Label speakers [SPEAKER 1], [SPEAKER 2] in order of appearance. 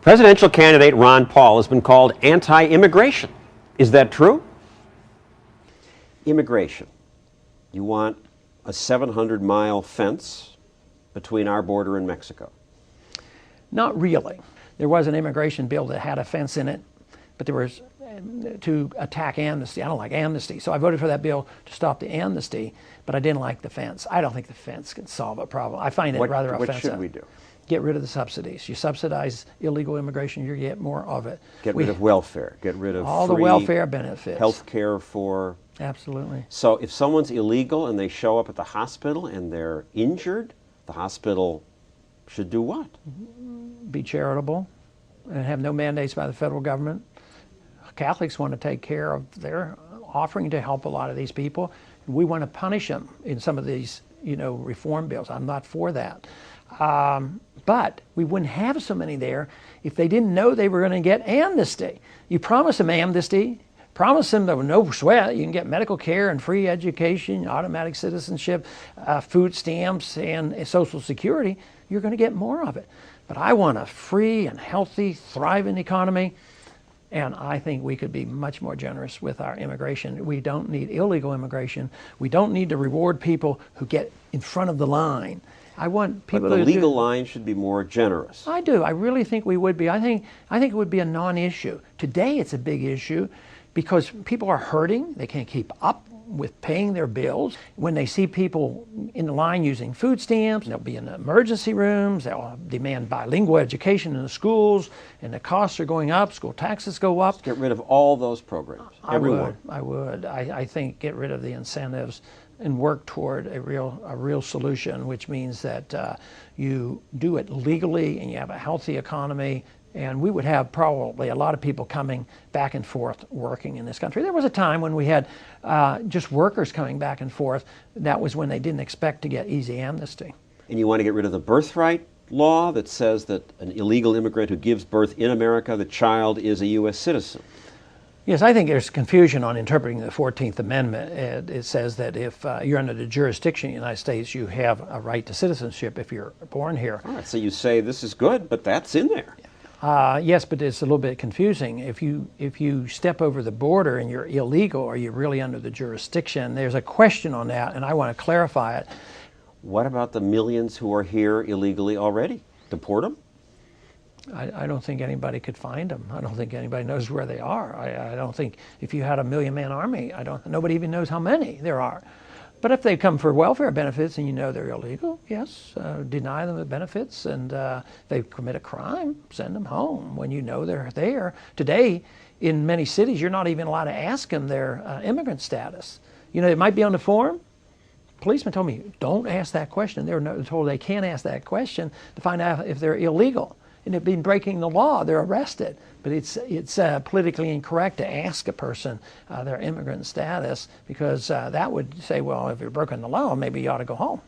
[SPEAKER 1] Presidential candidate Ron Paul has been called anti-immigration. Is that true? Immigration. You want a 700-mile fence between our border and Mexico?
[SPEAKER 2] Not really. There was an immigration bill that had a fence in it, but there was to attack amnesty. I don't like amnesty, so I voted for that bill to stop the amnesty, but I didn't like the fence. I don't think the fence can solve a problem. I find it rather offensive.
[SPEAKER 1] What should we do?
[SPEAKER 2] Get rid of the subsidies. You subsidize illegal immigration, you get more of it.
[SPEAKER 1] Get rid of welfare. Get rid of
[SPEAKER 2] all the welfare benefits.
[SPEAKER 1] Health care for...
[SPEAKER 2] Absolutely.
[SPEAKER 1] So if someone's illegal and they show up at the hospital and they're injured, the hospital should do what?
[SPEAKER 2] Be charitable and have no mandates by the federal government. Catholics want to take care of their offering to help a lot of these people. We want to punish them in some of these, reform bills. I'm not for that. But we wouldn't have so many there if they didn't know they were going to get amnesty. You promise them amnesty, promise them that with no sweat you can get medical care and free education, automatic citizenship, food stamps, and Social Security, you're going to get more of it. But I want a free and healthy, thriving economy, and I think we could be much more generous with our immigration. We don't need illegal immigration. We don't need to reward people who get in front of the line. I want people
[SPEAKER 1] But the legal line should be more generous.
[SPEAKER 2] I do. I really think we would be. I think it would be a non-issue. Today it's a big issue because people are hurting. They can't keep up with paying their bills. When they see people in the line using food stamps, they'll be in the emergency rooms, they'll demand bilingual education in the schools, and the costs are going up, school taxes go up.
[SPEAKER 1] Get rid of all those programs, everyone.
[SPEAKER 2] I would. I think get rid of the incentives and work toward a real solution, which means that you do it legally and you have a healthy economy, and we would have probably a lot of people coming back and forth working in this country. There was a time when we had just workers coming back and forth. That was when they didn't expect to get easy amnesty. And
[SPEAKER 1] you want to get rid of the birthright law that says that an illegal immigrant who gives birth in America, the child is a U.S. citizen.
[SPEAKER 2] Yes, I think there's confusion on interpreting the 14th Amendment. It says that if you're under the jurisdiction of the United States, you have a right to citizenship if you're born here.
[SPEAKER 1] All right, so you say this is good, but that's in there.
[SPEAKER 2] Yes, but it's a little bit confusing. If you step over the border and you're illegal, are you really under the jurisdiction? There's a question on that, and I want to clarify it.
[SPEAKER 1] What about the millions who are here illegally already? Deport them?
[SPEAKER 2] I don't think anybody could find them. I don't think anybody knows where they are. I don't think if you had a million-man army, nobody even knows how many there are. But if they come for welfare benefits and you know they're illegal, yes, deny them the benefits, and if they commit a crime, send them home when you know they're there. Today, in many cities, you're not even allowed to ask them their immigrant status. It might be on the form. Policemen told me, don't ask that question. They're told they can't ask that question to find out if they're illegal. And they've been breaking the law, they're arrested. But it's politically incorrect to ask a person their immigrant status, because that would say, well, if you're breaking the law, maybe you ought to go home.